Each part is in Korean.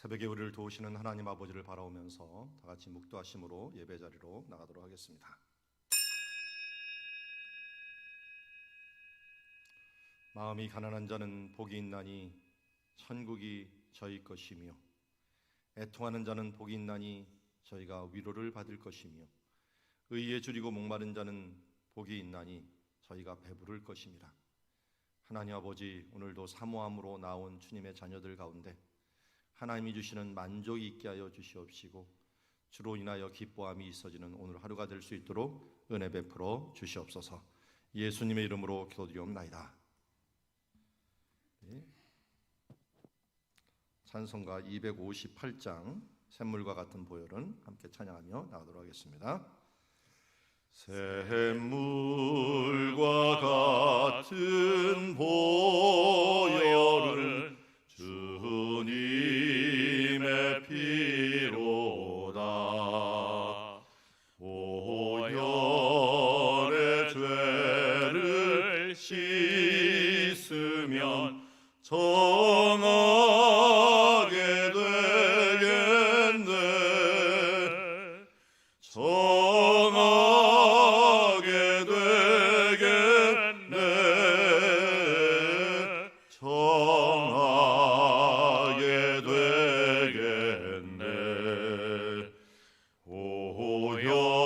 새벽에 우리를 도우시는 하나님 아버지를 바라오면서 다 같이 묵도하심으로 예배 자리로 나가도록 하겠습니다. 마음이 가난한 자는 복이 있나니 천국이 저희 것이며, 애통하는 자는 복이 있나니 저희가 위로를 받을 것이며, 의에 줄이고 목마른 자는 복이 있나니 저희가 배부를 것입니다. 하나님 아버지, 오늘도 사모함으로 나온 주님의 자녀들 가운데 하나님이 주시는 만족이 있게 하여 주시옵시고, 주로 인하여 기뻐함이 있어지는 오늘 하루가 될 수 있도록 은혜 베풀어 주시옵소서. 예수님의 이름으로 기도드리옵나이다. 네. 찬송가 258장 샘물과 같은 보혈은 함께 찬양하며 나가도록 하겠습니다. 샘물과 같은 보혈은 주님의 피로다. 보혈의 죄를 씻으면 정하게 되겠네. 정하게 되겠네. 정하게 되겠네. 보혈의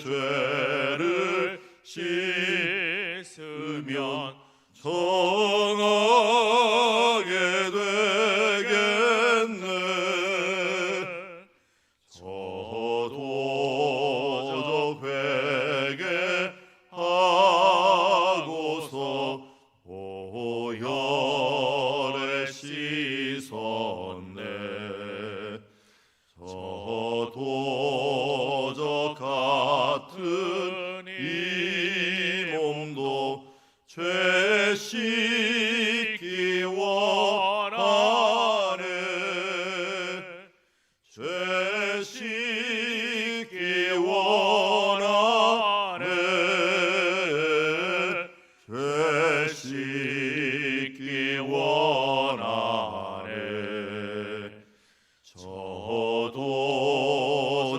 죄를 씻으면 정하게 되겠네. 저도 회개하고서 보혈에 씻었네. 저도 저 같은 이 몸도 죄 씻기 원하네. 죄 씻기 원하네. 죄 씻기 원하네. 저도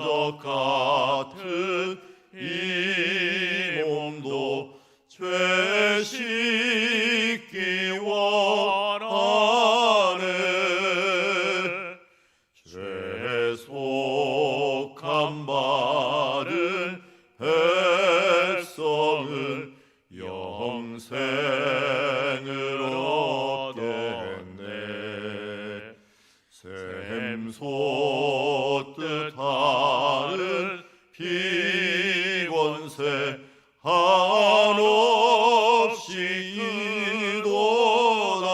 저 같은 이 몸도 죄 씻기 원하네. 죄 속한 바른 백성은 영생을 얻겠네. 샘솟듯 하는 피곤새 한없이 이도다.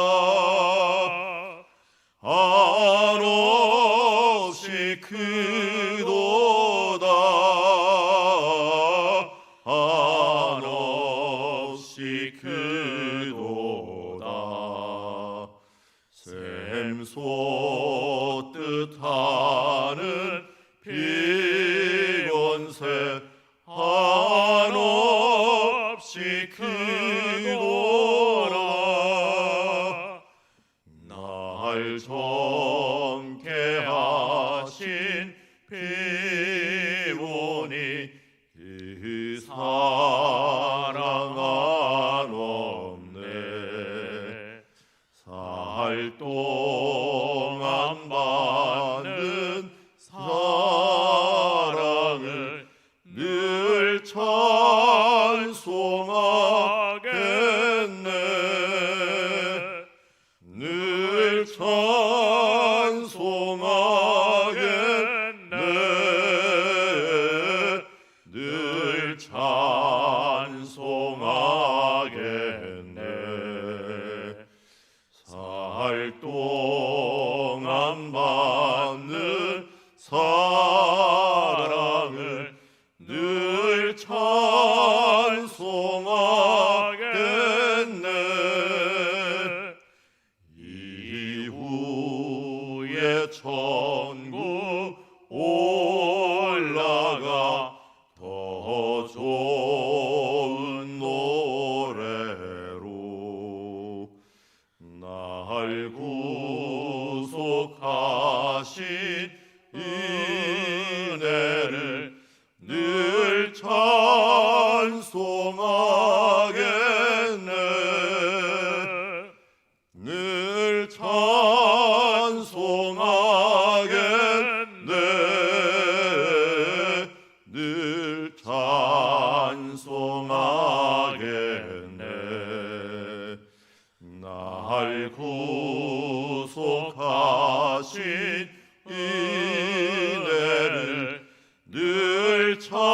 한없이 크도다. 한없이 크도다. 샘솟듯 하는 피곤새 한없이 크도다. 날 젊게 하신 피보니 그 사랑 한없네. 살 동안 받는 사랑을 늘 찬송하겠네. 늘 찬송하겠네. 늘 찬송하겠네. 살 동안 받는 사랑을 늘 찬송하겠네. 이후에 천국 올라가 더 좋은 노래로 날 구속하 은혜를 늘 찬송하겠네. 늘 찬송하겠네. 늘 찬송하겠네. 날 구속하신 은혜를 늘 찬송하겠네.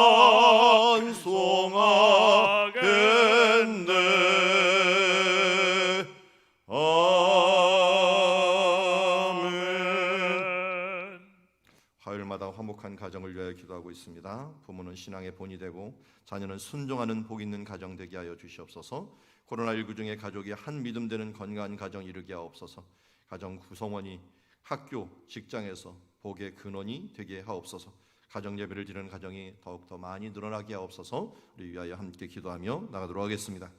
아멘. 화요일마다 화목한 가정을 위하여 기도하고 있습니다. 부모는 신앙의 본이 되고 자녀는 순종하는 복 있는 가정 되게 하여 주시옵소서. 코로나19 중에 가족이 한 믿음 되는 건강한 가정 이루게 하옵소서. 가정 구성원이 학교, 직장에서 복의 근원이 되게 하옵소서. 가정 예배를 드리는 가정이 더욱더 많이 늘어나게 하옵소서. 우리 위하여 함께 기도하며 나가도록 하겠습니다.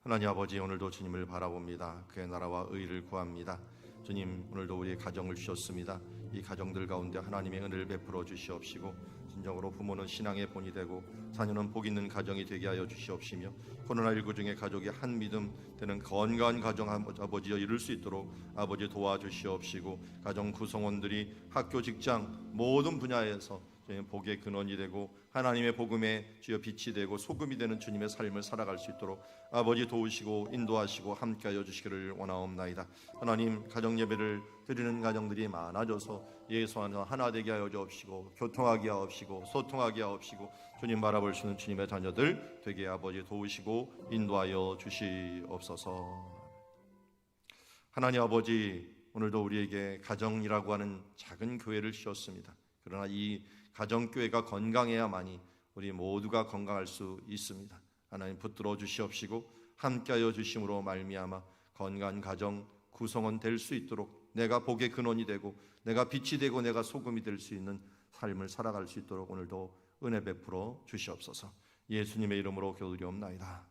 하나님 아버지, 오늘도 주님을 바라봅니다. 그의 나라와 의를 구합니다. 주님, 오늘도 우리의 가정을 주셨습니다. 이 가정들 가운데 하나님의 은혜를 베풀어 주시옵시고, 진정으로 부모는 신앙의 본이 되고 자녀는 복 있는 가정이 되게 하여 주시옵시며, 코로나19 중에 가족이 한 믿음 되는 건강한 가정 아버지여 이룰 수 있도록 아버지 도와주시옵시고, 가정 구성원들이 학교, 직장 모든 분야에서 복의 근원이 되고 하나님의 복음에 주여 빛이 되고 소금이 되는 주님의 삶을 살아갈 수 있도록 아버지 도우시고 인도하시고 함께하여 주시기를 원하옵나이다. 하나님, 가정 예배를 드리는 가정들이 많아져서 예수 안에서 하나 되게 하여 주옵시고, 교통하게 하옵시고, 소통하게 하옵시고, 주님 바라볼 수 있는 주님의 자녀들 되게 아버지 도우시고 인도하여 주시옵소서. 하나님 아버지, 오늘도 우리에게 가정이라고 하는 작은 교회를 주셨습니다. 그러나 이 가정교회가 건강해야만이 우리 모두가 건강할 수 있습니다. 하나님 붙들어 주시옵시고 함께하여 주심으로 말미암아 건강한 가정 구성원 될 수 있도록, 내가 복의 근원이 되고 내가 빛이 되고 내가 소금이 될 수 있는 삶을 살아갈 수 있도록 오늘도 은혜 베풀어 주시옵소서. 예수님의 이름으로 기도드리옵나이다.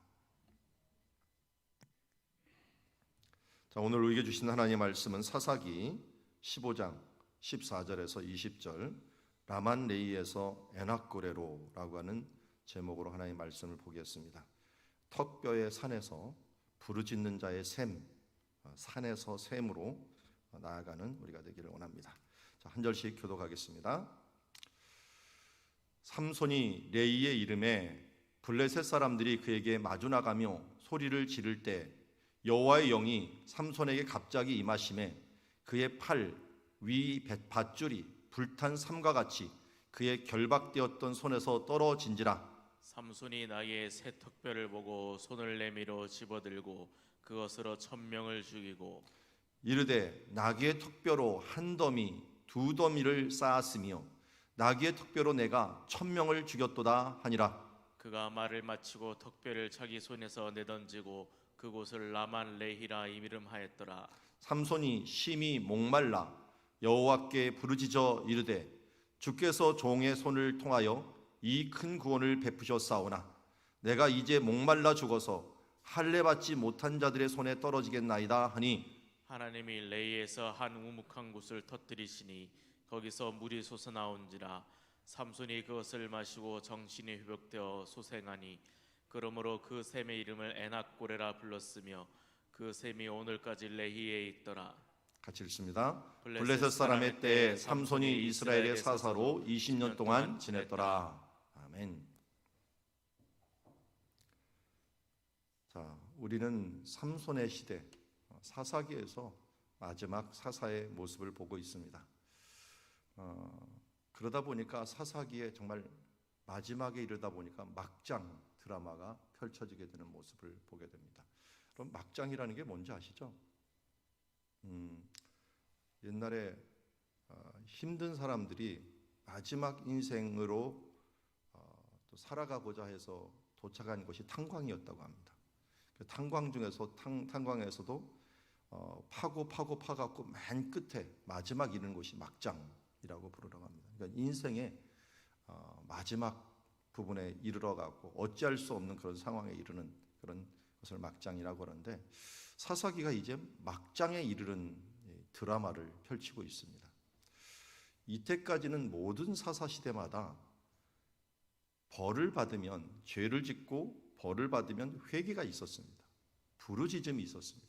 자, 오늘 우리에게 주신 하나님의 말씀은 사사기 15장 14절에서 20절, 라만레이에서 에낙고레로라고 하는 제목으로 하나님의 말씀을 보겠습니다. 턱뼈의 산에서 부르짖는 자의 샘, 산에서 샘으로 나아가는 우리가 되기를 원합니다. 자, 한 절씩 교독하겠습니다. 삼손이 레이의 이름에 블레셋 사람들이 그에게 마주 나가며 소리를 지를 때 여호와의 영이 삼손에게 갑자기 임하심에 그의 팔 위 밧줄이 불탄 삼과 같이 그의 결박되었던 손에서 떨어진지라. 삼손이 나귀의 새 턱뼈를 보고 손을 내밀어 집어들고 그것으로 1000명을 죽이고 이르되 나귀의 턱뼈로 한 더미 두 더미를 쌓았으며 나귀의 턱뼈로 내가 1000명을 죽였도다 하니라. 그가 말을 마치고 턱뼈를 자기 손에서 내던지고 그곳을 라만 레히라 이름하였더라. 삼손이 심히 목말라 여호와께 부르짖어 이르되 주께서 종의 손을 통하여 이 큰 구원을 베푸셨사오나 내가 이제 목말라 죽어서 할례 받지 못한 자들의 손에 떨어지겠나이다 하니, 하나님이 레이에서 한 우묵한 곳을 터뜨리시니 거기서 물이 솟아나온지라. 삼손이 그것을 마시고 정신이 회복되어 소생하니 그러므로 그 샘의 이름을 에낙고레라 불렀으며 그 샘이 오늘까지 레히에 있더라. 같이 읽습니다. 블레셋 사람의 때에 삼손이 이스라엘의 사사로 20년 동안 지냈더라. 아멘. 자, 우리는 삼손의 시대, 사사기에서 마지막 사사의 모습을 보고 있습니다. 그러다 보니까 사사기에 정말 마지막에 이르다 보니까 막장 드라마가 펼쳐지게 되는 모습을 보게 됩니다. 그럼 막장이라는 게 뭔지 아시죠? 옛날에 힘든 사람들이 마지막 인생으로 또 살아가고자 해서 도착한 곳이 탄광이었다고 합니다. 그 탄광 중에서 탄광에서도 파갖고 맨 끝에 마지막 이르는 곳이 막장이라고 부르라고 합니다. 그러니까 인생의 마지막 부분에 이르러 가고 어찌할 수 없는 그런 상황에 이르는 그런 것을 막장이라고 하는데, 사사기가 이제 막장에 이르는 드라마를 펼치고 있습니다. 이때까지는 모든 사사 시대마다 벌을 받으면, 죄를 짓고 벌을 받으면 회개가 있었습니다. 부르짖음이 있었습니다.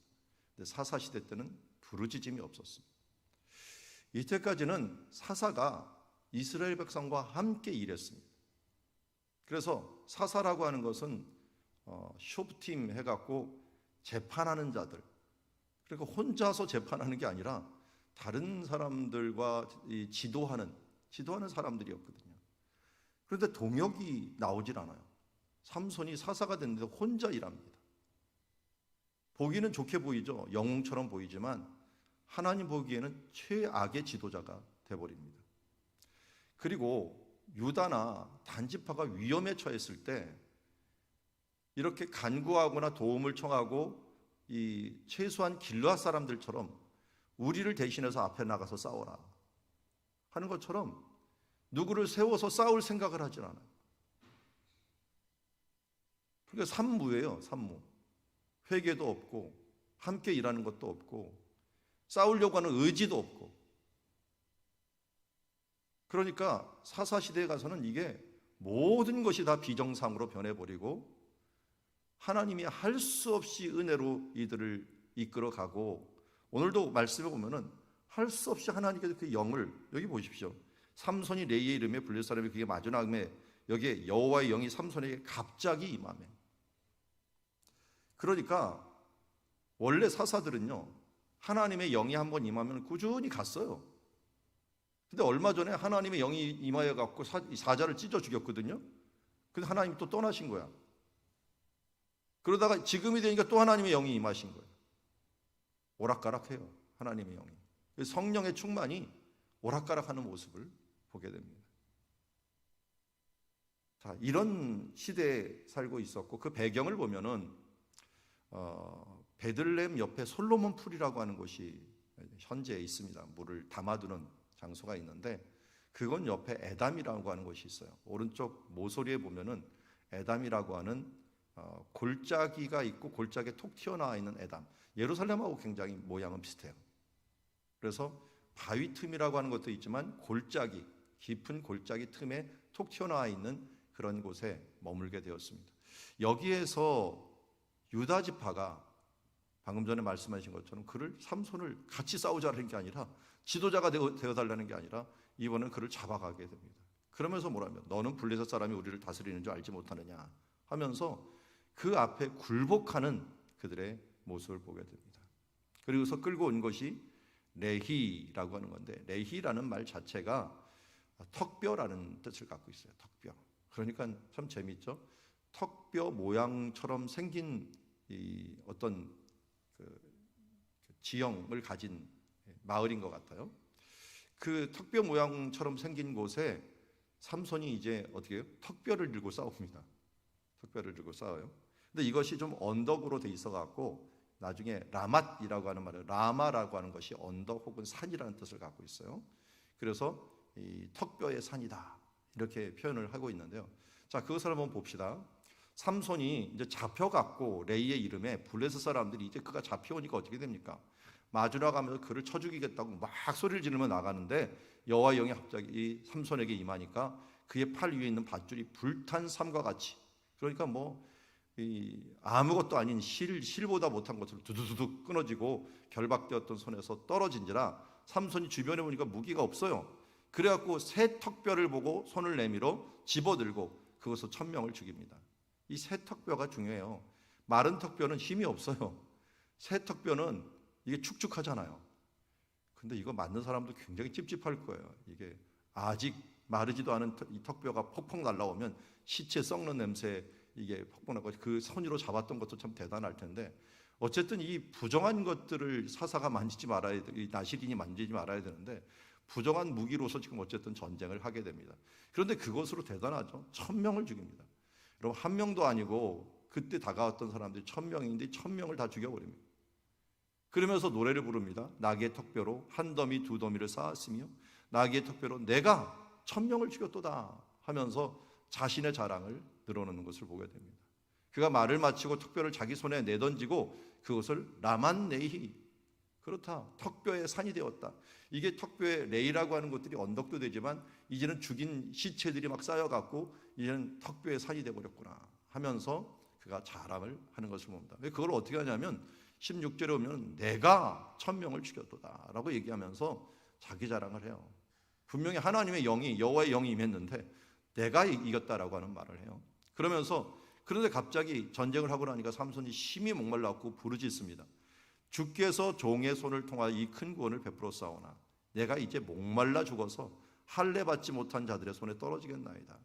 근데 사사 시대 때는 부르짖음이 없었습니다. 이때까지는 사사가 이스라엘 백성과 함께 일했습니다. 그래서 사사라고 하는 것은 쇼프팀 해갖고 재판하는 자들, 그러니까 혼자서 재판하는 게 아니라 다른 사람들과 지도하는 사람들이었거든요. 그런데 동역이 나오질 않아요. 삼손이 사사가 됐는데 혼자 일합니다. 보기는 좋게 보이죠. 영웅처럼 보이지만 하나님 보기에는 최악의 지도자가 돼버립니다. 그리고 유다나 단지파가 위험에 처했을 때 이렇게 간구하거나 도움을 청하고 이 최소한 길르앗 사람들처럼 우리를 대신해서 앞에 나가서 싸워라 하는 것처럼 누구를 세워서 싸울 생각을 하질 않아요. 그러니까 산무예요. 산무. 회개도 없고 함께 일하는 것도 없고 싸우려고 하는 의지도 없고, 그러니까 사사시대에 가서는 이게 모든 것이 다 비정상으로 변해버리고 하나님이 할 수 없이 은혜로 이들을 이끌어가고, 오늘도 말씀해 보면은 할 수 없이 하나님께서 그 영을, 여기 보십시오. 삼손이 레이의 이름에 불릴 사람이 그게 마지막에 여기에 여호와의 영이 삼손에게 갑자기 임하매. 그러니까 원래 사사들은요, 하나님의 영이 한번 임하면 꾸준히 갔어요. 근데 얼마 전에 하나님의 영이 임하여 갖고 사자를 찢어 죽였거든요. 근데 하나님이 또 떠나신 거야. 그러다가 지금이 되니까 또 하나님의 영이 임하신 거예요. 오락가락해요, 하나님의 영이. 성령의 충만이 오락가락하는 모습을 보게 됩니다. 자, 이런 시대에 살고 있었고, 그 배경을 보면은 베들레헴 옆에 솔로몬 풀이라고 하는 곳이 현재 있습니다. 물을 담아두는 장소가 있는데, 그건 옆에 에담이라고 하는 곳이 있어요. 오른쪽 모서리에 보면은 에담이라고 하는 골짜기가 있고 골짜기에 톡 튀어나와 있는 에담. 예루살렘하고 굉장히 모양은 비슷해요. 그래서 바위 틈이라고 하는 것도 있지만 골짜기, 깊은 골짜기 틈에 톡 튀어나와 있는 그런 곳에 머물게 되었습니다. 여기에서 유다 지파가 방금 전에 말씀하신 것처럼 그를 삼손을 같이 싸우자는 게 아니라, 지도자가 되어달라는 게 아니라 이번엔 그를 잡아가게 됩니다. 그러면서 뭐라면 너는 블레셋 사람이 우리를 다스리는 줄 알지 못하느냐 하면서 그 앞에 굴복하는 그들의 모습을 보게 됩니다. 그리고서 끌고 온 것이 레히라고 하는 건데, 레히라는 말 자체가 턱뼈라는 뜻을 갖고 있어요. 턱뼈. 그러니까 참 재밌죠. 턱뼈 모양처럼 생긴 이 어떤 그 지형을 가진 마을인 것 같아요. 그 턱뼈 모양처럼 생긴 곳에 삼손이 이제 어떻게 해요? 턱뼈를 들고 싸웁니다. 턱뼈를 들고 싸워요. 근데 이것이 좀 언덕으로 돼 있어 갖고 나중에 라맛이라고 하는 말은, 라마라고 하는 것이 언덕 혹은 산이라는 뜻을 갖고 있어요. 그래서 이 턱뼈의 산이다 이렇게 표현을 하고 있는데요. 자, 그것을 한번 봅시다. 삼손이 이제 잡혀갖고 레이의 이름에 블레셋 사람들이 이제 그가 잡혀오니까 어떻게 됩니까? 마주나가면서 그를 쳐 죽이겠다고 막 소리를 지르며 나가는데 여호와의 영이 갑자기 이 삼손에게 임하니까 그의 팔 위에 있는 밧줄이 불탄 삼과 같이, 그러니까 아무것도 아닌 실보다 못한 것으로 두두두둑 끊어지고 결박되었던 손에서 떨어진지라 삼손이 주변에 보니까 무기가 없어요. 그래갖고 새 턱뼈를 보고 손을 내밀어 집어들고 그것으로 1000명을 죽입니다. 이 새 턱뼈가 중요해요. 마른 턱뼈는 힘이 없어요. 새 턱뼈는 이게 축축하잖아요. 근데 이거 맞는 사람도 굉장히 찝찝할 거예요. 이게 아직 마르지도 않은 이 턱뼈가 퍽퍽 날라오면 시체 썩는 냄새, 이게 퍽퍽 나고, 그 손으로 잡았던 것도 참 대단할 텐데, 어쨌든 이 부정한 것들을 사사가 만지지 말아야 돼, 이 나시린이 만지지 말아야 되는데 부정한 무기로서 지금 어쨌든 전쟁을 하게 됩니다. 그런데 그것으로 대단하죠. 1000명을 죽입니다. 여러분, 한 명도 아니고 그때 다가왔던 사람들이 1000명인데 1000명을 다 죽여버립니다. 그러면서 노래를 부릅니다. 나귀의 턱뼈로 한 더미 두 더미를 쌓았으며 나귀의 턱뼈로 내가 1000명을 죽였도다 하면서 자신의 자랑을 늘어놓는 것을 보게 됩니다. 그가 말을 마치고 턱뼈를 자기 손에 내던지고 그것을 라만네히, 그렇다. 턱뼈의 산이 되었다. 이게 턱뼈의 레이라고 하는 것들이 언덕도 되지만 이제는 죽인 시체들이 막 쌓여갖고 이제는 턱뼈의 산이 되어버렸구나 하면서 그가 자랑을 하는 것을 봅니다. 그걸 어떻게 하냐면 16절에 오면 내가 1000명을 죽였도다 라고 얘기하면서 자기 자랑을 해요. 분명히 하나님의 영이, 여호와의 영이 임했는데 내가 이겼다라고 하는 말을 해요. 그런데 갑자기 전쟁을 하고 나니까 삼손이 심히 목말랐고 부르짖습니다. 주께서 종의 손을 통하여 이 큰 구원을 베풀어 싸우나 내가 이제 목말라 죽어서 할례 받지 못한 자들의 손에 떨어지겠나이다.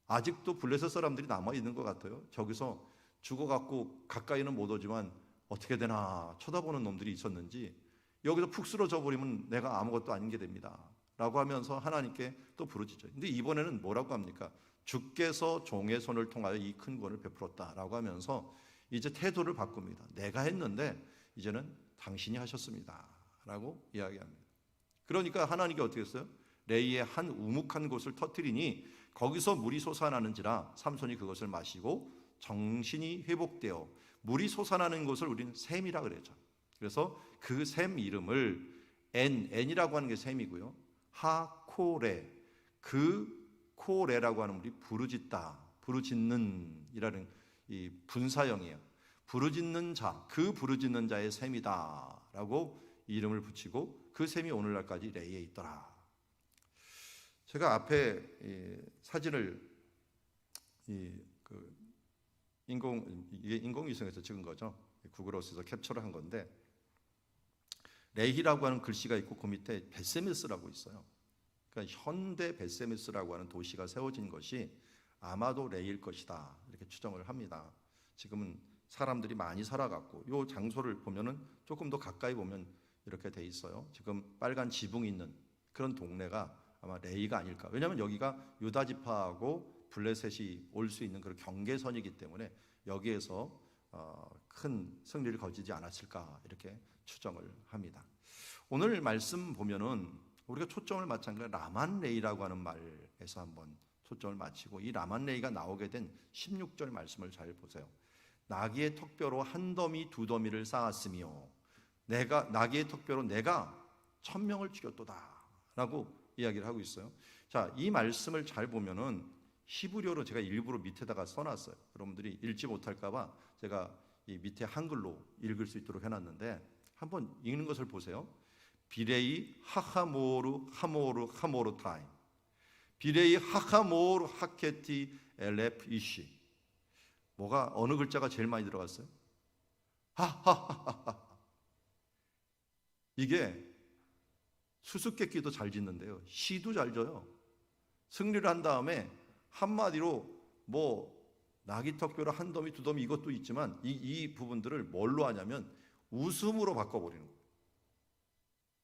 아직도 블레셋 사람들이 남아 있는 것 같아요. 저기서 죽어갖고 가까이는 못 오지만 어떻게 되나 쳐다보는 놈들이 있었는지 여기서 푹 쓰러져 버리면 내가 아무것도 아닌 게 됩니다 라고 하면서 하나님께 또 부르짖죠. 근데 이번에는 뭐라고 합니까? 주께서 종의 손을 통하여 이 큰 구원을 베풀었다 라고 하면서 이제 태도를 바꿉니다. 내가 했는데 이제는 당신이 하셨습니다 라고 이야기합니다. 그러니까 하나님께 어떻게 했어요? 레이의 한 우묵한 곳을 터뜨리니 거기서 물이 솟아나는지라 삼손이 그것을 마시고 정신이 회복되어 물이 솟아나는 곳을 우리는 샘이라 그러죠. 그래서 그 샘 이름을 N이라고 하는 게 샘이고요. 하코레, 그 코레라고 하는 우리 부르짖다, 부르짖는이라는 이 분사형이에요. 부르짖는 자, 그 부르짖는 자의 샘이다라고 이름을 붙이고 그 샘이 오늘날까지 레이에 있더라. 제가 앞에 사진을 이게 인공위성에서 찍은 거죠. 구글어스에서 캡처를 한 건데 레히라고 하는 글씨가 있고 그 밑에 베세메스라고 있어요. 그러니까 현대 베세메스라고 하는 도시가 세워진 것이 아마도 레일 것이다 이렇게 추정을 합니다. 지금은 사람들이 많이 살아갔고 이 장소를 보면은 조금 더 가까이 보면 이렇게 돼 있어요. 지금 빨간 지붕이 있는 그런 동네가 아마 레이가 아닐까. 왜냐하면 여기가 유다 지파하고 블레셋이 올 수 있는 그런 경계선이기 때문에 여기에서 큰 승리를 거두지 않았을까 이렇게 추정을 합니다. 오늘 말씀 보면은 우리가 초점을 맞춘 게 라만레이라고 하는 말에서 한번 초점을 맞추고 이 라만레이가 나오게 된 16절 말씀을 잘 보세요. 나귀의 턱뼈로 한 더미 두 더미를 쌓았으며 나귀의 턱뼈로 내가 1000명을 죽였도다라고 이야기를 하고 있어요. 자, 이 말씀을 잘 보면은 히브리어로 제가 일부러 밑에다가 써놨어요. 여러분들이 읽지 못할까봐 제가 이 밑에 한글로 읽을 수 있도록 해놨는데 한번 읽는 것을 보세요. 비레이 하하모르 하모르 하모르 타임 비레이 하하모르 하케티 엘레프 이시. 뭐가 어느 글자가 제일 많이 들어갔어요? 하하하하. 이게 수수께끼도 잘 짓는데요. 시도 잘 져요. 승리를 한 다음에 한마디로 뭐 나귀 턱뼈로 한 더미 두 더미 이것도 있지만 이 부분들을 뭘로 하냐면 웃음으로 바꿔버리는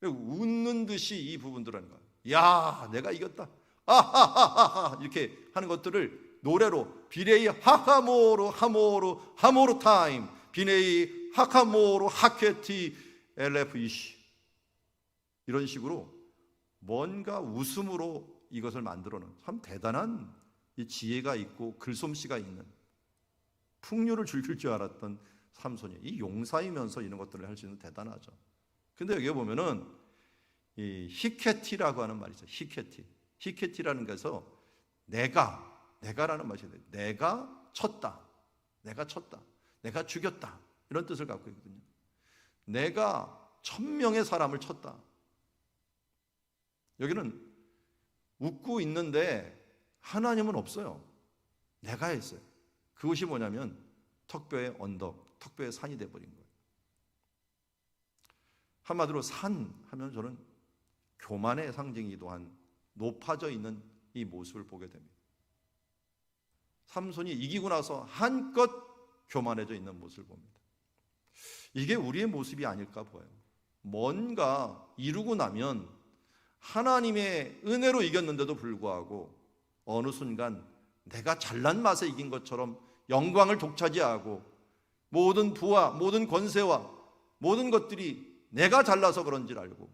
거예요. 웃는 듯이 이 부분들을 하는 거예요. 야, 내가 이겼다. 아하하하하 이렇게 하는 것들을 노래로 비레이 하하모로 하모로 하모로 타임 비레이 하카모로 하케티 엘레프 이시 이런 식으로 뭔가 웃음으로 이것을 만들어놓은 참 대단한 이 지혜가 있고 글솜씨가 있는 풍류를 즐길 줄 알았던 삼손이 이 용사이면서 이런 것들을 할 수 있는 대단하죠. 근데 여기 보면은 이 히케티라고 하는 말이 있어요. 히케티라는 것에서 내가라는 말이 있어요. 내가 쳤다, 내가 죽였다 이런 뜻을 갖고 있거든요. 내가 1000명의 사람을 쳤다. 여기는 웃고 있는데 하나님은 없어요. 내가 했어요. 그것이 뭐냐면 턱뼈의 언덕, 턱뼈의 산이 되어버린 거예요. 한마디로 산 하면 저는 교만의 상징이기도 한 높아져 있는 이 모습을 보게 됩니다. 삼손이 이기고 나서 한껏 교만해져 있는 모습을 봅니다. 이게 우리의 모습이 아닐까 보여요. 뭔가 이루고 나면 하나님의 은혜로 이겼는데도 불구하고 어느 순간 내가 잘난 맛에 이긴 것처럼 영광을 독차지하고 모든 부와 모든 권세와 모든 것들이 내가 잘나서 그런 줄 알고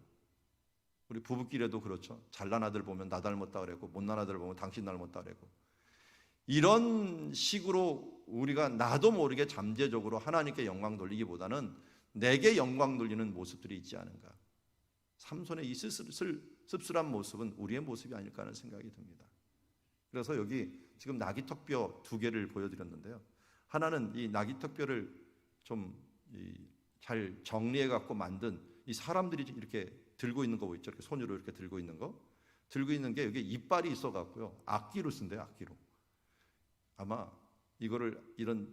우리 부부끼리도 그렇죠. 잘난 아들 보면 나 닮았다 그러고 못난 아들 보면 당신 닮았다 그러고 이런 식으로 우리가 나도 모르게 잠재적으로 하나님께 영광 돌리기보다는 내게 영광 돌리는 모습들이 있지 않은가. 삼손의 이 씁쓸한 모습은 우리의 모습이 아닐까 하는 생각이 듭니다. 그래서 여기 지금 나귀턱뼈 2개를 보여드렸는데요. 하나는 이 나귀턱뼈를 좀 잘 정리해 갖고 만든 이 사람들이 이렇게 들고 있는 거 있죠. 이렇게 손으로 이렇게 들고 있는 거. 들고 있는 게 여기 이빨이 있어 갖고요. 악기로 쓴대요. 악기로. 아마 이거를 이런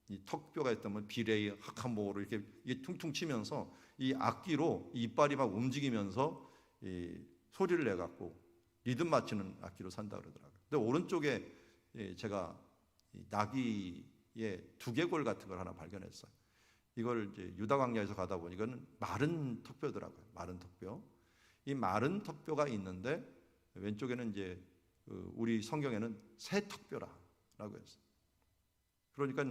이 턱뼈가 있다면 비레이 학한목으로 이렇게 이게 퉁퉁 치면서 이 악기로 이빨이 막 움직이면서 이 소리를 내 갖고 리듬 맞추는 악기로 산다 그러더라고요. 근데 오른쪽에 제가 나귀의 두개골 같은 걸 하나 발견했어요. 이걸 이제 유다 광야에서 가다 보니 이거는 마른 턱뼈더라고요. 마른 턱뼈. 이 마른 턱뼈가 있는데 왼쪽에는 이제 우리 성경에는 새 턱뼈라고 했어요. 그러니까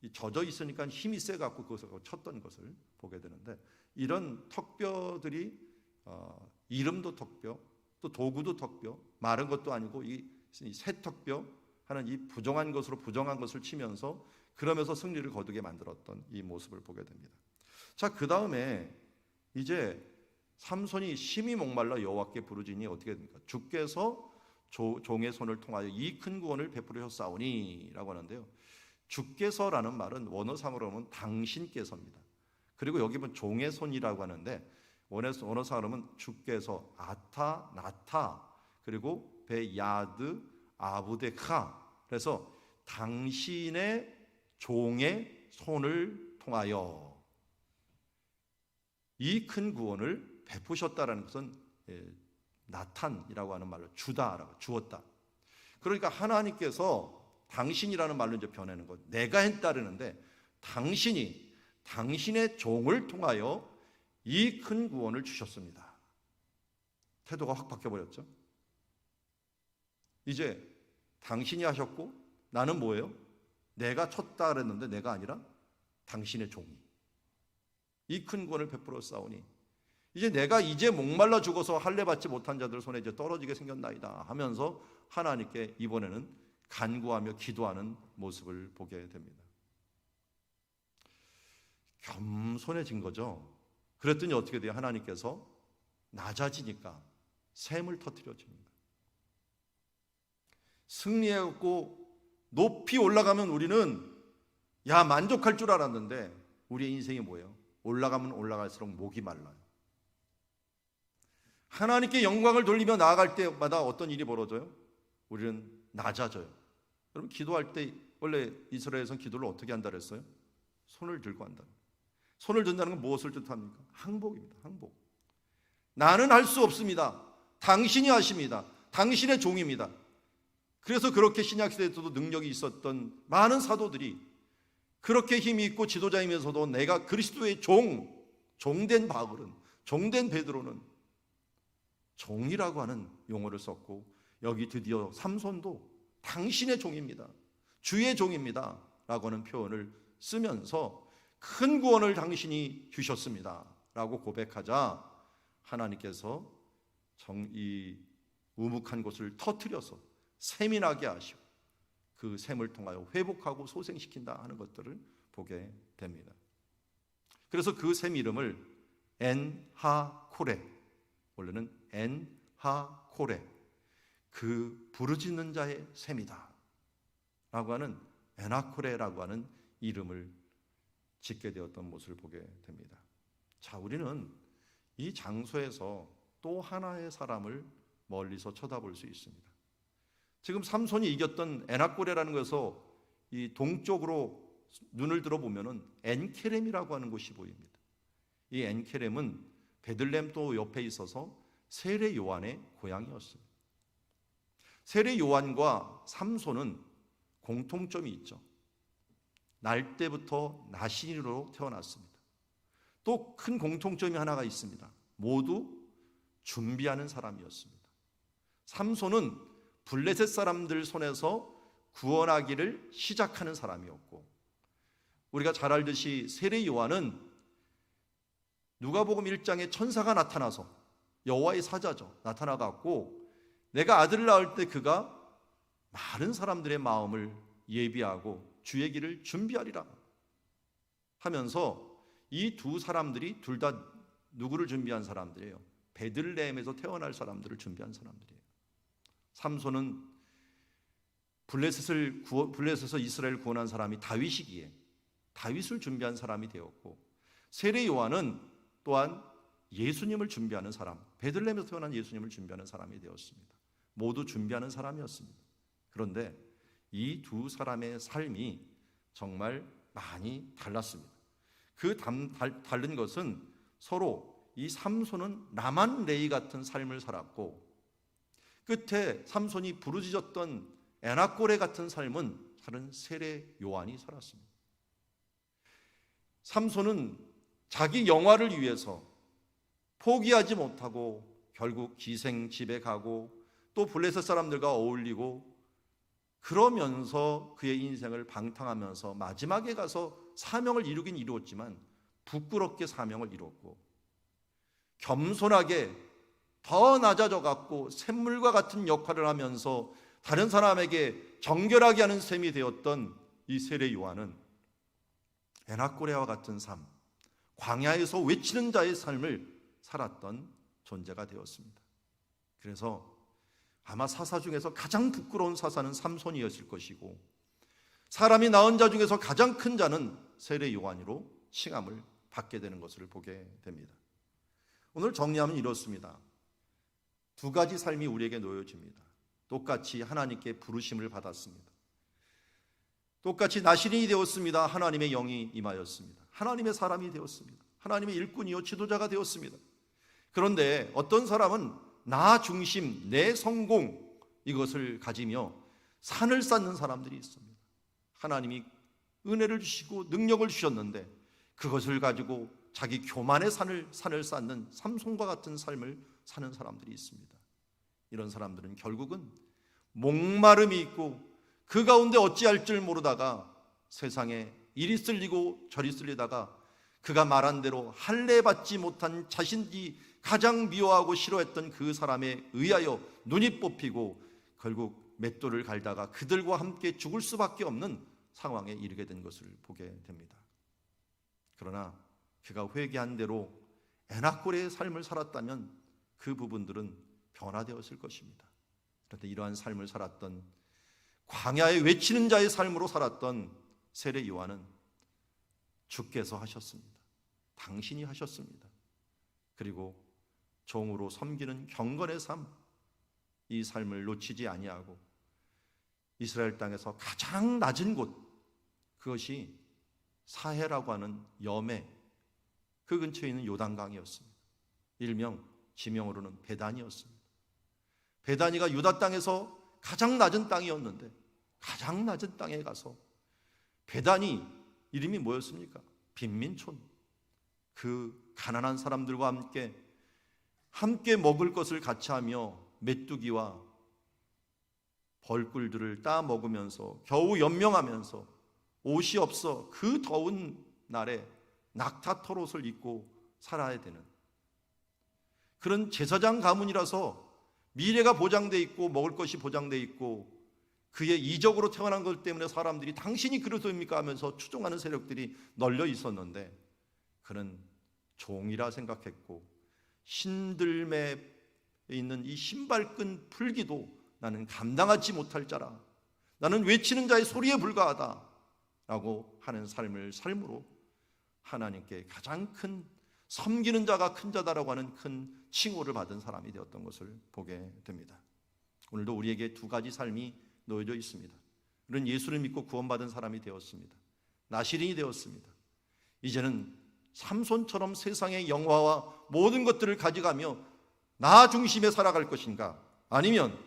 이 젖어 있으니까 힘이 세 갖고 그것을 쳤던 것을 보게 되는데, 이런 턱뼈들이 이름도 턱뼈, 또 도구도 턱뼈, 마른 것도 아니고 이 새 턱뼈 하는 이 부정한 것으로 부정한 것을 치면서 그러면서 승리를 거두게 만들었던 이 모습을 보게 됩니다. 자, 그 다음에 이제 삼손이 심히 목말라 여호와께 부르짖니 어떻게 됩니까? 주께서 종의 손을 통하여 이 큰 구원을 베풀으셨사오니 라고 하는데요. 주께서라는 말은 원어상으로 하면 당신께서입니다. 그리고 여기 보면 종의 손이라고 하는데 원어상으로 하면 주께서 아타 나타 그리고 베야드 아부데카, 그래서 당신의 종의 손을 통하여 이 큰 구원을 베푸셨다라는 것은 나탄이라고 하는 말로 주다라고, 주었다. 그러니까 하나님께서 당신이라는 말로 이제 변하는 것, 내가 했다라는데 당신이 당신의 종을 통하여 이 큰 구원을 주셨습니다. 태도가 확 바뀌어버렸죠. 이제 당신이 하셨고 나는 뭐예요? 내가 쳤다 그랬는데 내가 아니라 당신의 종이 이 큰 구원을 베풀어 싸우니 이제 내가 이제 목말라 죽어서 할례 받지 못한 자들 손에 이제 떨어지게 생겼나이다 하면서 하나님께 이번에는 간구하며 기도하는 모습을 보게 됩니다. 겸손해진 거죠. 그랬더니 어떻게 돼요? 하나님께서 낮아지니까 샘을 터뜨려 줍니다. 승리해갖고 높이 올라가면 우리는 만족할 줄 알았는데 우리의 인생이 뭐예요? 올라가면 올라갈수록 목이 말라요. 하나님께 영광을 돌리며 나아갈 때마다 어떤 일이 벌어져요? 우리는 낮아져요. 여러분, 기도할 때 원래 이스라엘에서는 기도를 어떻게 한다 그랬어요? 손을 들고 한다. 손을 든다는 건 무엇을 뜻합니까? 항복입니다. 항복. 나는 할 수 없습니다. 당신이 하십니다. 당신의 종입니다. 그래서 그렇게 신약시대에도 능력이 있었던 많은 사도들이 그렇게 힘이 있고 지도자이면서도 내가 그리스도의 종된 바울은, 종된 베드로는 종이라고 하는 용어를 썼고, 여기 드디어 삼손도 당신의 종입니다. 주의 종입니다. 라고 하는 표현을 쓰면서 큰 구원을 당신이 주셨습니다. 라고 고백하자 하나님께서 이 우묵한 곳을 터뜨려서 샘이 나게 하시고 그 샘을 통하여 회복하고 소생시킨다 하는 것들을 보게 됩니다. 그래서 그 샘 이름을 엔하코레, 원래는 엔하코레, 그 부르짖는 자의 샘이다 라고 하는 엔하코레라고 하는 이름을 짓게 되었던 모습을 보게 됩니다. 자, 우리는 이 장소에서 또 하나의 사람을 멀리서 쳐다볼 수 있습니다. 지금 삼손이 이겼던 엔하코레라는 것에서 이 동쪽으로 눈을 들어보면은 엔케렘이라고 하는 곳이 보입니다. 이 엔케렘은 베들레헴 또 옆에 있어서 세례 요한의 고향이었습니다. 세례 요한과 삼손은 공통점이 있죠. 날 때부터 나신으로 태어났습니다. 또 큰 공통점이 하나가 있습니다. 모두 준비하는 사람이었습니다. 삼손은 블레셋 사람들 손에서 구원하기를 시작하는 사람이었고, 우리가 잘 알듯이 세례 요한은 누가복음 1장에 천사가 나타나서, 여호와의 사자죠, 나타나갖고 내가 아들을 낳을 때 그가 많은 사람들의 마음을 예비하고 주의 길을 준비하리라 하면서 이 두 사람들이 둘 다 누구를 준비한 사람들이에요? 베들레헴에서 태어날 사람들을 준비한 사람들이에요. 삼손은 블레셋에서 이스라엘을 구원한 사람이 다윗이기에 다윗을 준비한 사람이 되었고, 세례 요한은 또한 예수님을 준비하는 사람, 베들레헴에서 태어난 예수님을 준비하는 사람이 되었습니다. 모두 준비하는 사람이었습니다. 그런데 이 두 사람의 삶이 정말 많이 달랐습니다. 그 다른 것은 서로 이 삼손은 라만 레이 같은 삶을 살았고, 끝에 삼손이 부르짖었던 에나꼬레 같은 삶은 다른 세례 요한이 살았습니다. 삼손은 자기 영화를 위해서 포기하지 못하고 결국 기생집에 가고 또 블레셋 사람들과 어울리고, 그러면서 그의 인생을 방탕하면서 마지막에 가서 사명을 이루긴 이루었지만 부끄럽게 사명을 이뤘고, 겸손하게 더 낮아져 갖고 샘물과 같은 역할을 하면서 다른 사람에게 정결하게 하는 셈이 되었던 이 세례 요한은 에나꼬레와 같은 삶, 광야에서 외치는 자의 삶을 살았던 존재가 되었습니다. 그래서 아마 사사 중에서 가장 부끄러운 사사는 삼손이었을 것이고, 사람이 낳은 자 중에서 가장 큰 자는 세례 요한으로 칭함을 받게 되는 것을 보게 됩니다. 오늘 정리하면 이렇습니다. 두 가지 삶이 우리에게 놓여집니다. 똑같이 하나님께 부르심을 받았습니다. 똑같이 나시린이 되었습니다. 하나님의 영이 임하였습니다. 하나님의 사람이 되었습니다. 하나님의 일꾼이요 지도자가 되었습니다. 그런데 어떤 사람은 나 중심, 내 성공, 이것을 가지며 산을 쌓는 사람들이 있습니다. 하나님이 은혜를 주시고 능력을 주셨는데 그것을 가지고 자기 교만의 산을 쌓는 삼손과 같은 삶을 사는 사람들이 있습니다. 이런 사람들은 결국은 목마름이 있고 그 가운데 어찌할 줄 모르다가 세상에 이리 쓸리고 저리 쓸리다가 그가 말한 대로 할례받지 못한 자신이 가장 미워하고 싫어했던 그 사람에 의하여 눈이 뽑히고 결국 맷돌을 갈다가 그들과 함께 죽을 수밖에 없는 상황에 이르게 된 것을 보게 됩니다. 그러나 그가 회개한 대로 에나꼬레의 삶을 살았다면 그 부분들은 변화되었을 것입니다. 그런데 이러한 삶을 살았던, 광야에 외치는 자의 삶으로 살았던 세례 요한은 주께서 하셨습니다. 당신이 하셨습니다. 그리고 종으로 섬기는 경건의 삶, 이 삶을 놓치지 아니하고 이스라엘 땅에서 가장 낮은 곳, 그것이 사해라고 하는 염해, 그 근처에 있는 요단강이었습니다. 일명 지명으로는 베다니였습니다. 베다니가 유다 땅에서 가장 낮은 땅이었는데 가장 낮은 땅에 가서, 베다니 이름이 뭐였습니까? 빈민촌. 그 가난한 사람들과 함께 먹을 것을 같이 하며 메뚜기와 벌꿀들을 따 먹으면서 겨우 연명하면서 옷이 없어 그 더운 날에 낙타털옷을 입고 살아야 되는 그런 제사장 가문이라서 미래가 보장돼 있고 먹을 것이 보장돼 있고, 그의 이적으로 태어난 것 때문에 사람들이 당신이 그러십니까 하면서 추종하는 세력들이 널려 있었는데, 그는 종이라 생각했고 신들매에 있는 이 신발끈 풀기도 나는 감당하지 못할 자라, 나는 외치는 자의 소리에 불과하다 라고 하는 삶으로 하나님께 가장 큰, 섬기는 자가 큰 자다라고 하는 큰 칭호를 받은 사람이 되었던 것을 보게 됩니다. 오늘도 우리에게 두 가지 삶이 놓여져 있습니다. 우리는 예수를 믿고 구원받은 사람이 되었습니다. 나시린이 되었습니다. 이제는 삼손처럼 세상의 영화와 모든 것들을 가져가며 나 중심에 살아갈 것인가, 아니면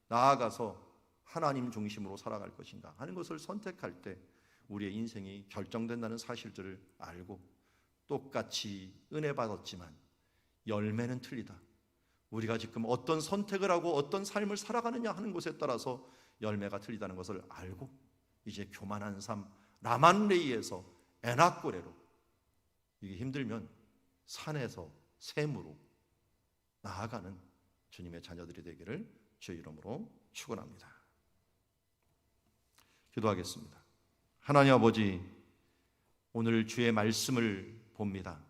나아가서 하나님 중심으로 살아갈 것인가 하는 것을 선택할 때 우리의 인생이 결정된다는 사실들을 알고, 똑같이 은혜 받았지만 열매는 틀리다, 우리가 지금 어떤 선택을 하고 어떤 삶을 살아가느냐 하는 것에 따라서 열매가 틀리다는 것을 알고, 이제 교만한 삶, 라만레이에서 에나꼬레로, 이게 힘들면 산에서 샘으로 나아가는 주님의 자녀들이 되기를 주의 이름으로 축원합니다. 기도하겠습니다. 하나님 아버지, 오늘 주의 말씀을 봅니다.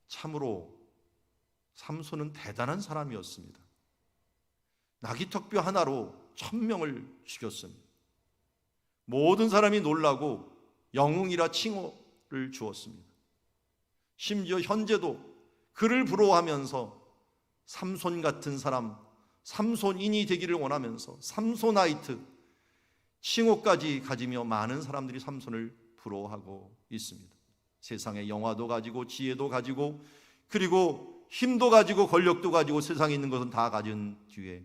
참으로 삼손은 대단한 사람이었습니다. 나기턱뼈 하나로 1000명을 죽였습니다. 모든 사람이 놀라고 영웅이라 칭호를 주었습니다. 심지어 현재도 그를 부러워하면서 삼손 같은 사람, 삼손인이 되기를 원하면서 삼손나이트 칭호까지 가지며 많은 사람들이 삼손을 부러워하고 있습니다. 세상에 영화도 가지고 지혜도 가지고 그리고 힘도 가지고 권력도 가지고 세상에 있는 것은 다 가진 뒤에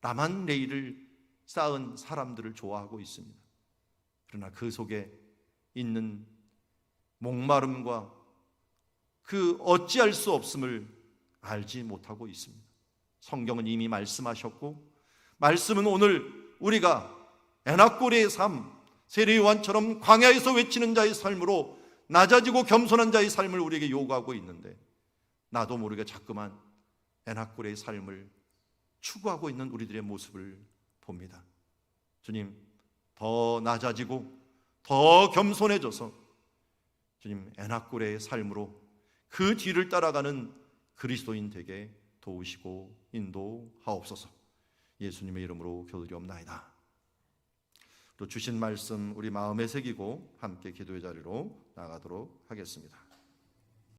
라만 레이를 쌓은 사람들을 좋아하고 있습니다. 그러나 그 속에 있는 목마름과 그 어찌할 수 없음을 알지 못하고 있습니다. 성경은 이미 말씀하셨고 말씀은 오늘 우리가 에나꼬리의 삶, 세례 요한처럼 광야에서 외치는 자의 삶으로 낮아지고 겸손한 자의 삶을 우리에게 요구하고 있는데 나도 모르게 자꾸만 에나꼬리의 삶을 추구하고 있는 우리들의 모습을 봅니다. 주님, 더 낮아지고 더 겸손해져서 주님 에나꼬리의 삶으로 그 뒤를 따라가는 그리스도인 되게 도우시고 인도하옵소서. 예수님의 이름으로 기도드리옵나이다. 또 주신 말씀 우리 마음에 새기고 함께 기도의 자리로 나가도록 하겠습니다.